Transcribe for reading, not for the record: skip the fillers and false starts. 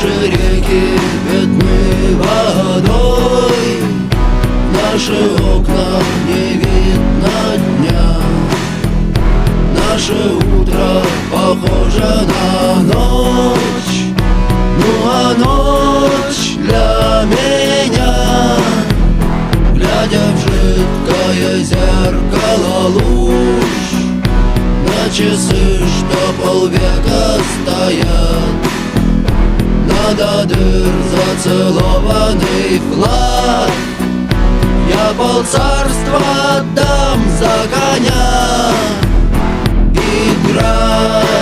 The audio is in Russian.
Наши реки бедны водой, в наши окна не видно дня. Наше утро похоже на ночь, ну а ночь для меня, глядя в жидкое зеркало луж, на часы, что полвека стоят, на дыр зацелованный вклад. Я полцарства отдам за коня. Играй.